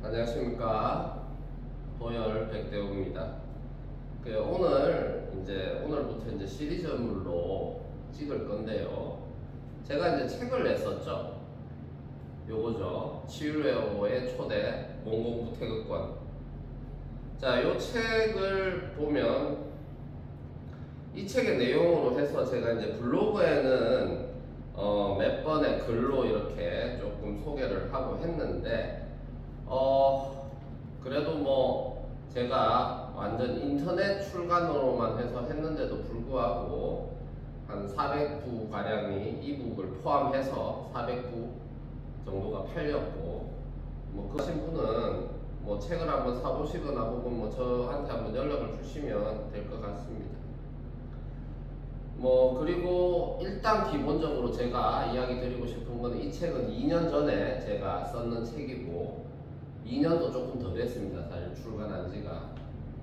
안녕하십니까. 도열 백대웅입니다. 오늘부터 이제 시리즈물로 찍을 건데요. 제가 이제 책을 냈었죠. 요거죠. 치유레오의 초대 몽공부 태극권. 자, 요 책을 보면 이 책의 내용으로 해서 제가 이제 블로그에는 몇 번의 글로 이렇게 조금 소개를 하고 했는데 그래도 뭐 제가 완전 인터넷 출간으로만 해서 했는데도 불구하고 한 400부 가량이 이북을 포함해서 400부 정도가 팔렸고, 뭐 그러신 분은 뭐 책을 한번 사보시거나 혹은 뭐 저한테 한번 연락을 주시면 될 것 같습니다. 뭐 그리고 일단 기본적으로 제가 이야기 드리고 싶은 거는 이 책은 2년 전에 제가 썼는 책이고 2년도 조금 더 됐습니다. 사실 출간한 지가.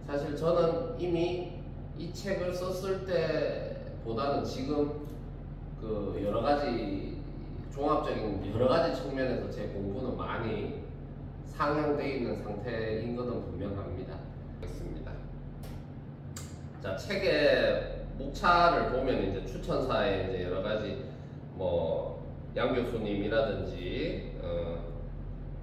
사실 저는 이미 이 책을 썼을 때보다는 지금 그 여러가지 종합적인 여러가지 측면에서 제 공부는 많이 상향되어 있는 상태인 것은 분명합니다. 자, 책의 목차를 보면 이제 추천사에 이제 여러가지 뭐 양 교수님이라든지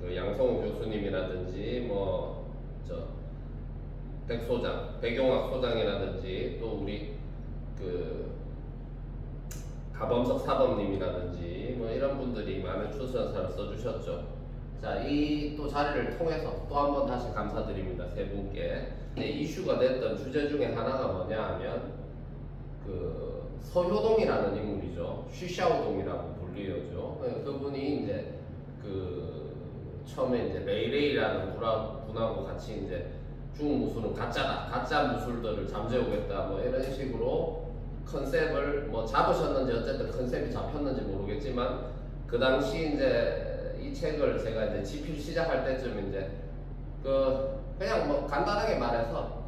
그 양성우 교수님이라든지 뭐 백소장, 백용학 소장이라든지 또 우리 그 가범석 사범님이라든지 뭐 이런 분들이 많은 추천사를 써주셨죠. 자, 이 또 자리를 통해서 또 한 번 다시 감사드립니다. 세 분께. 이슈가 됐던 주제 중에 하나가 뭐냐 하면 그 서효동이라는 인물이죠. 쉬샤오동이라고 불리죠. 그분이 이제 그 처음에 이제 레이레이라는 분하고 같이 이제 중국 무술은 가짜다, 가짜 무술들을 잠재우겠다, 뭐 이런 식으로 컨셉을 뭐 잡으셨는지 어쨌든 컨셉이 잡혔는지 모르겠지만 그 당시 이제 이 책을 제가 이제 집필 시작할 때쯤 이제 그냥 뭐 간단하게 말해서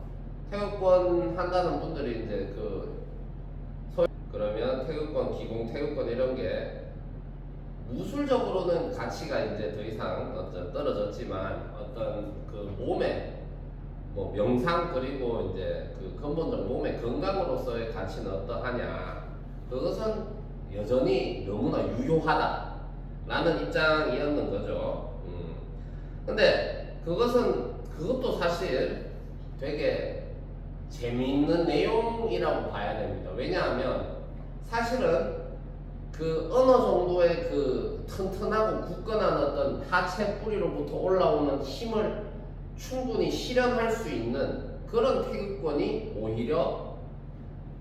태극권 한다는 분들이 이제 그러면 태극권, 기공 태극권 이런 게 무술적으로는 가치가 이제 더 이상 떨어졌지만 어떤 그 몸의 뭐 명상 그리고 이제 그 근본적 몸의 건강으로서의 가치는 어떠하냐, 그것은 여전히 너무나 유효하다라는 입장이었는 거죠. 근데 그것도 사실 되게 재미있는 내용이라고 봐야 됩니다. 왜냐하면 사실은 그 어느 정도의 그 튼튼하고 굳건한 어떤 하체 뿌리로부터 올라오는 힘을 충분히 실현할 수 있는 그런 태극권이 오히려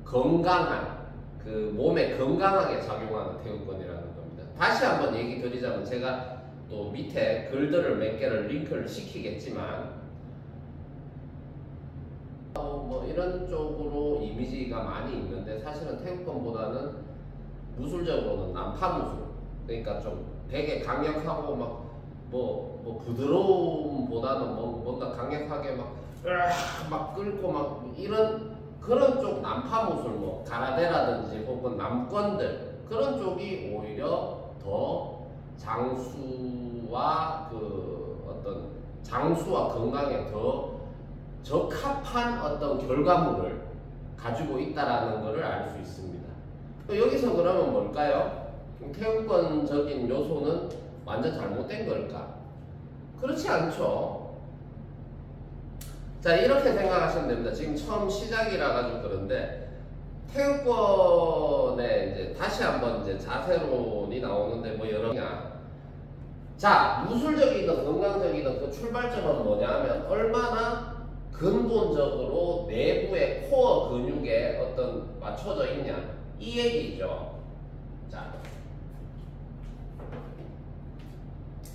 건강한, 그 몸에 건강하게 작용하는 태극권이라는 겁니다. 다시 한번 얘기 드리자면 제가 또 밑에 글들을 몇 개를 링크를 시키겠지만 뭐 이런 쪽으로 이미지가 많이 있는데 사실은 태극권보다는 무술적으로는 난파무술, 그러니까 좀 되게 강력하고 막 뭐 부드러움보다는 뭔가 강력하게 막 끌고 막 이런 그런 쪽 난파무술, 뭐 가라데라든지 혹은 남권들 그런 쪽이 오히려 더 장수와 건강에 더 적합한 어떤 결과물을 가지고 있다라는 것을 알 수 있습니다. 여기서 그러면 뭘까요? 태극권적인 요소는 완전 잘못된 걸까? 그렇지 않죠. 자, 이렇게 생각하시면 됩니다. 지금 처음 시작이라 가지고 그런데 태극권에 이제 다시 한번 이제 자세론이 나오는데 뭐 여러 개냐. 자, 무술적이든 건강적이든 그 출발점은 뭐냐 하면 얼마나 근본적으로 내부의 코어 근육에 어떤 맞춰져 있냐, 이 얘기죠. 자,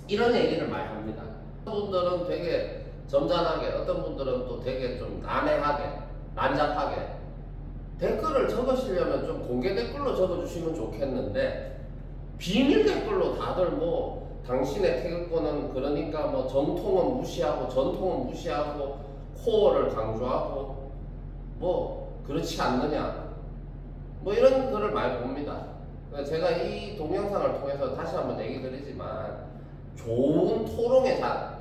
이런 얘기를 많이 합니다. 어떤 분들은 되게 점잖하게, 어떤 분들은 또 되게 좀 난해하게, 난잡하게 댓글을 적으시려면 좀 공개 댓글로 적어주시면 좋겠는데 비밀 댓글로 다들 뭐 당신의 태극권은 그러니까 뭐 정통은 무시하고 전통은 무시하고 코어를 강조하고 뭐 그렇지 않느냐, 뭐 이런 글을 많이 봅니다. 제가 이 동영상을 통해서 다시 한번 얘기 드리지만 좋은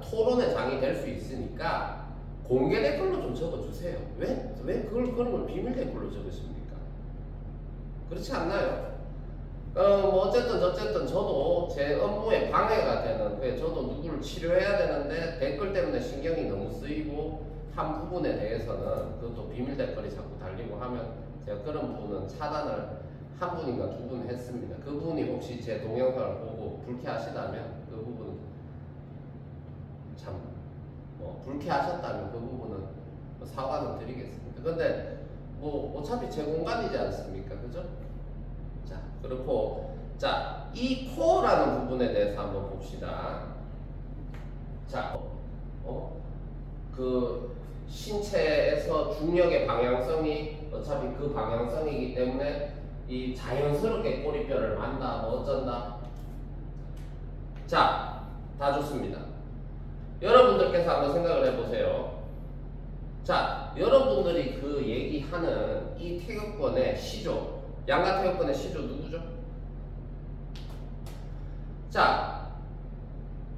토론의 장이 될 수 있으니까 공개 댓글로 좀 적어주세요. 왜 그런 걸 비밀 댓글로 적으십니까? 그렇지 않나요? 뭐 어쨌든 저도 제 업무에 방해가 되는, 저도 누구를 치료해야 되는데 댓글 때문에 신경이 너무 쓰이고 한 부분에 대해서는 그것도 비밀 댓글이 자꾸 달리고 하면 제가 그런 부분은 차단을 한 분인가 두 분 했습니다. 그분이 혹시 제 동영상을 보고 불쾌하시다면 그 부분은 참 불쾌하셨다면 그 부분은 사과는 드리겠습니다. 근데 뭐 어차피 제 공간이지 않습니까? 그죠? 자, 그렇고, 자, 이 코어라는 부분에 대해서 한번 봅시다. 자, 그 신체에서 중력의 방향성이 어차피 그 방향성이기 때문에 이 자연스럽게 꼬리뼈를 만다, 뭐 어쩐다. 자, 다 좋습니다. 여러분들께서 한번 생각을 해보세요. 자, 여러분들이 그 얘기하는 이 태극권의 시조, 양가 태극권의 시조 누구죠? 자,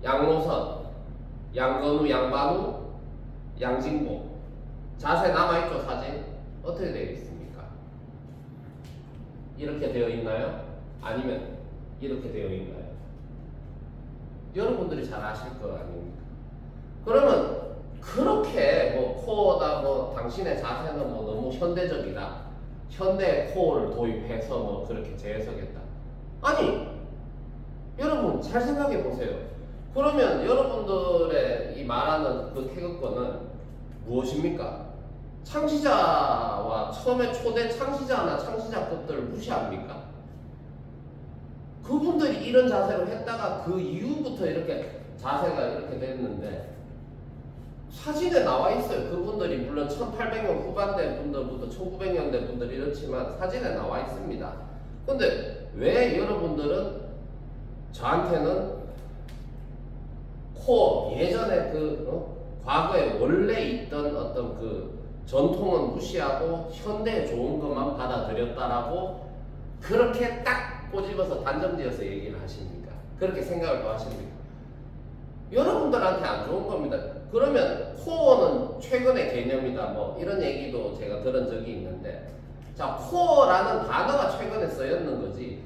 양로선, 양건우, 양반우, 양진보. 자세 남아있죠, 사진? 어떻게 되어 있습니까? 이렇게 되어 있나요? 아니면 이렇게 되어 있나요? 여러분들이 잘 아실 거 아닙니까? 그러면 그렇게 뭐 코어다, 뭐 당신의 자세는 뭐 너무 현대적이다, 현대 코어를 도입해서 뭐 그렇게 재해석했다. 아니, 여러분 잘 생각해 보세요. 그러면 여러분들의 이 말하는 그 태극권은 무엇입니까? 창시자와 처음에 초대 창시자나 창시자급들을 무시합니까? 그분들이 이런 자세로 했다가 그 이후부터 이렇게 자세가 이렇게 됐는데 사진에 나와 있어요. 그분들이 물론 1800년 후반대 분들부터 1900년대 분들 이렇지만 사진에 나와 있습니다. 근데 왜 여러분들은 저한테는 코어, 예전에 과거에 원래 있던 어떤 그 전통은 무시하고 현대에 좋은 것만 받아들였다라고 그렇게 딱 꼬집어서 단정지어서 얘기를 하십니까? 그렇게 생각을 또 하십니까? 여러분들한테 안 좋은 겁니다. 그러면 코어는 최근의 개념이다, 뭐 이런 얘기도 제가 들은 적이 있는데, 자, 코어라는 단어가 최근에 쓰였는 거지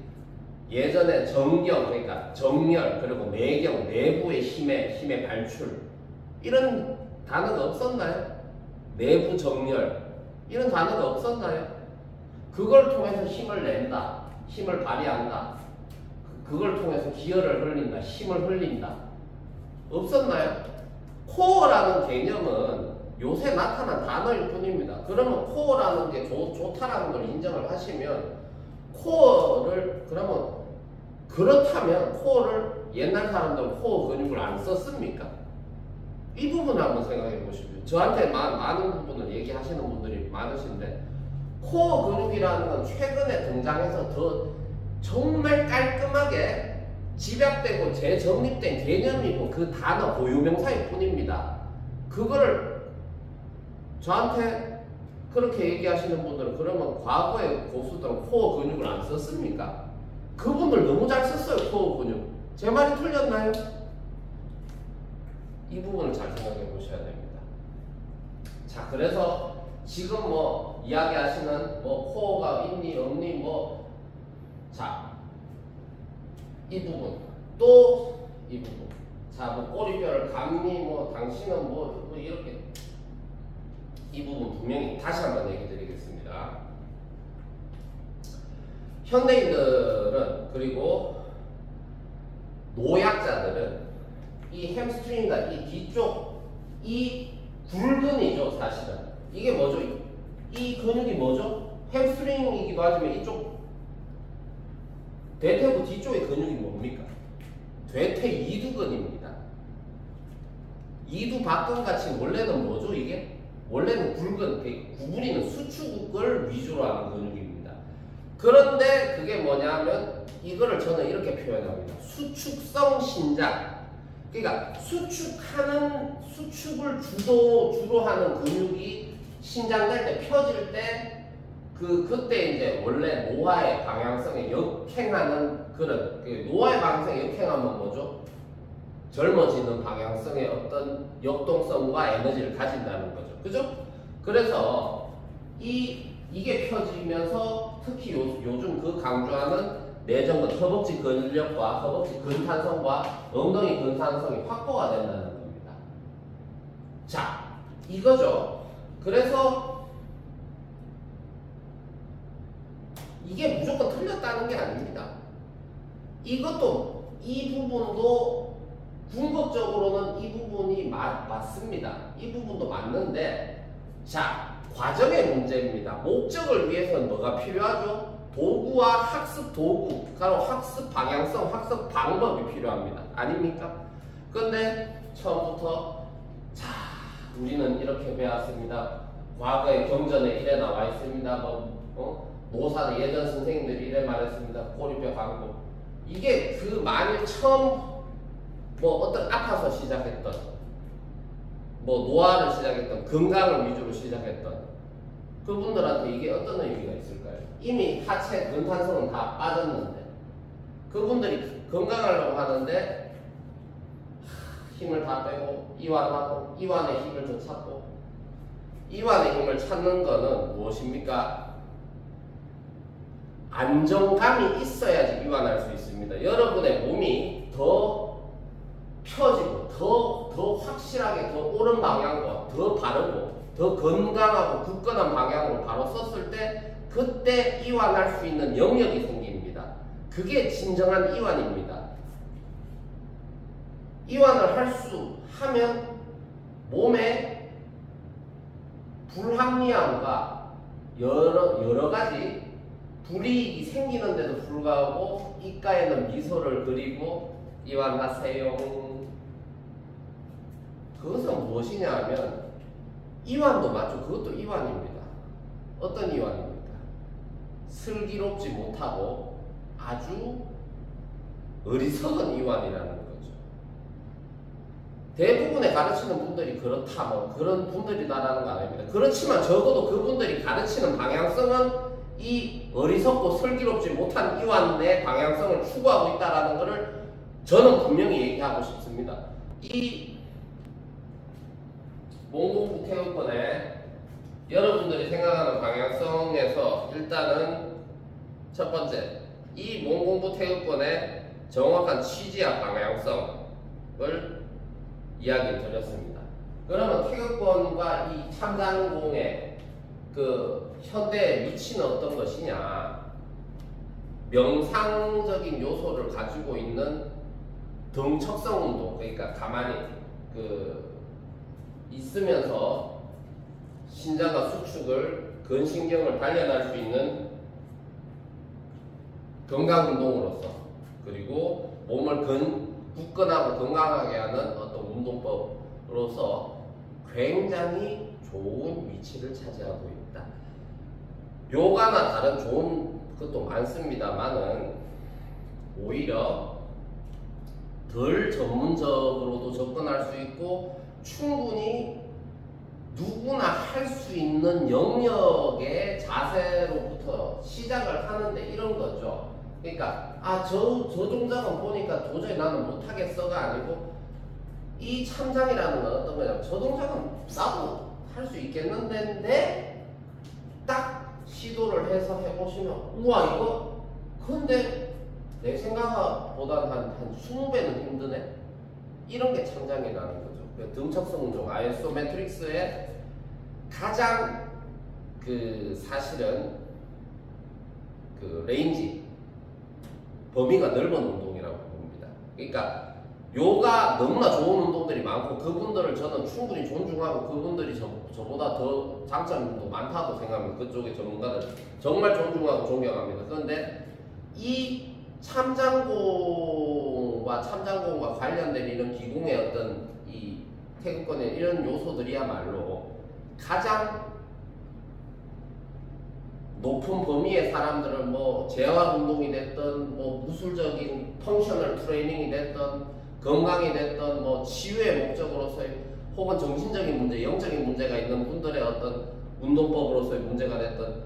예전에 정경, 그러니까 정렬, 그리고 내경, 내부의 힘의 발출, 이런 단어가 없었나요? 내부 정렬, 이런 단어가 없었나요? 그걸 통해서 힘을 낸다, 힘을 발휘한다, 그걸 통해서 기혈을 흘린다, 힘을 흘린다, 없었나요? 코어라는 개념은 요새 나타난 단어일 뿐입니다. 그러면 코어라는 게 좋다라는 걸 인정을 하시면 코어를, 그렇다면 코어를 옛날 사람들은 코어 근육을 안 썼습니까? 이 부분을 한번 생각해 보십시오. 저한테 많은 부분을 얘기하시는 분들이 많으신데, 코어 근육이라는 건 최근에 등장해서 더 정말 깔끔하게 집약되고 재정립된 개념이고 그 단어 고유명사일 뿐입니다. 그거를 저한테 그렇게 얘기하시는 분들은 그러면 과거의 고수들은 코어 근육을 안 썼습니까? 그분들 너무 잘 썼어요, 코어 근육. 제 말이 틀렸나요? 이 부분을 잘 생각해 보셔야 됩니다. 자, 그래서 지금 뭐 이야기하시는 뭐 코어가 있니 없니 뭐, 자, 이 부분, 또 이 부분. 자, 뭐 꼬리뼈를 감니, 뭐 당신은 뭐 이렇게, 이 부분 분명히 다시 한번 얘기 드리겠습니다. 현대인들은, 그리고 노약자들은 이 햄스트링과 이 뒤쪽, 이 굵은이죠, 사실은. 이게 뭐죠? 이 근육이 뭐죠? 햄스트링이기도 하지만 이쪽 대퇴부 뒤쪽의 근육이 뭡니까? 대퇴 이두근입니다. 이두박근같이 원래는 뭐죠, 이게? 원래는 굵은, 구부리는 수축을 위주로 하는 근육입니다. 그런데 그게 뭐냐면 이거를 저는 이렇게 표현합니다. 수축성 신장. 그러니까 수축을 주로 하는 근육이 신장될 때, 펴질 때, 그때 이제 원래 노화의 방향성에 역행하는 그런, 노화의 방향성에 역행하면 뭐죠? 젊어지는 방향성의 어떤 역동성과 에너지를 가진다는 거죠. 그죠? 그래서 이게 펴지면서 특히 요즘 그 강조하는 내전근, 허벅지 근력과 허벅지 근탄성과 엉덩이 근탄성이 확보가 된다는 겁니다. 자, 이거죠. 그래서 이게 무조건 틀렸다는 게 아닙니다. 이것도 이 부분도 궁극적으로는 이 부분이 맞습니다. 이 부분도 맞는데, 자, 과정의 문제입니다. 목적을 위해서는 뭐가 필요하죠? 도구와 학습 도구, 바로 학습 방향성, 학습 방법이 필요합니다. 아닙니까? 근데 처음부터 자, 우리는 이렇게 배웠습니다. 과거의 경전에 이래 나와 있습니다. 노사는 예전 선생님들이 이래 말했습니다. 꼬리뼈 강도. 이게 그 만일 처음 어떤 아파서 시작했던 노화를 시작했던 건강을 위주로 시작했던 그분들한테 이게 어떤 의미가 있을까요? 이미 하체 근탄성은 다 빠졌는데 그분들이 건강하려고 하는데 힘을 다 빼고 이완하고 이완의 힘을 더 찾고 이완의 힘을 찾는 거는 무엇입니까? 안정감이 있어야지 이완할 수 있습니다. 여러분의 몸이 더 펴지고 더 확실하게 더 옳은 방향과 더 바르고 더 건강하고 굳건한 방향으로 바로 섰을 때 그때 이완할 수 있는 영역이 생깁니다. 그게 진정한 이완입니다. 이완을 할 수 하면 몸에 불합리함과 여러 가지 불이익이 생기는데도 불구하고 입가에는 미소를 그리고 이완하세요. 그것은 무엇이냐 하면 이완도 맞죠. 그것도 이완입니다. 어떤 이완입니까? 슬기롭지 못하고 아주 어리석은 이완이라는 거죠. 대부분의 가르치는 분들이 그렇다 그런 분들이다라는 거 아닙니다. 그렇지만 적어도 그분들이 가르치는 방향성은 이 어리석고 슬기롭지 못한 이완의 방향성을 추구하고 있다는 것을 저는 분명히 얘기하고 싶습니다. 이 몸공부 태극권에 여러분들이 생각하는 방향성에서 일단은 첫 번째, 이 몸공부 태극권의 정확한 취지와 방향성을 이야기 드렸습니다. 그러면 태극권과 이 참장공의 그 현대에 미치는 어떤 것이냐, 명상적인 요소를 가지고 있는 등척성 운동, 그러니까 가만히 있으면서 신장과 수축을 근신경을 단련할 수 있는 건강 운동으로서, 그리고 몸을 굳건하고 건강하게 하는 어떤 운동법으로서 굉장히 좋은 위치를 차지하고 있다. 요가나 다른 좋은 것도 많습니다만은 오히려 덜 전문적으로도 접근할 수 있고 충분히 누구나 할 수 있는 영역의 자세로부터 시작을 하는데 이런 거죠. 그러니까 저 동작은 보니까 도저히 나는 못하겠어가 아니고 이 참장이라는 건 어떤 거냐면 저 동작은 나도 할 수 있겠는데 딱 시도를 해서 해보시면 우와 이거 근데 내 생각보다는 한 20배는 힘드네 이런 게 참장이라는 거죠. 등척성 운동 아이소메트릭스의 가장 사실은 레인지 범위가 넓은 운동이라고 봅니다. 그러니까 요가 너무나 좋은 운동들이 많고 그분들을 저는 충분히 존중하고 그분들이 저보다 더 장점도 많다고 생각합니다. 그쪽의 전문가들 정말 존중하고 존경합니다. 그런데 이 참장공과 관련된 이런 기공의 어떤 이 태극권의 이런 요소들이야말로 가장 높은 범위의 사람들은 재활 운동이 됐든 무술적인 펑셔널 트레이닝이 됐든 건강이 됐든 치유의 목적으로서의 혹은 정신적인 문제, 영적인 문제가 있는 분들의 어떤 운동법으로서의 문제가 됐든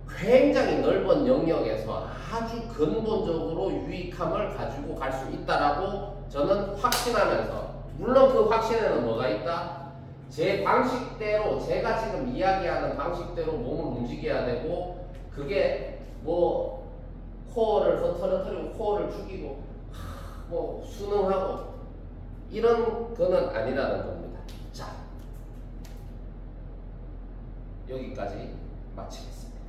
굉장히 넓은 영역에서 아주 근본적으로 유익함을 가지고 갈 수 있다라고 저는 확신하면서, 물론 그 확신에는 뭐가 있다? 제 방식대로, 제가 지금 이야기하는 방식대로 몸을 움직여야 되고, 그게 뭐 코어를 터뜨리고 코어를 죽이고 뭐 순응하고 이런 거는 아니라는 겁니다. 자, 여기까지 마치겠습니다.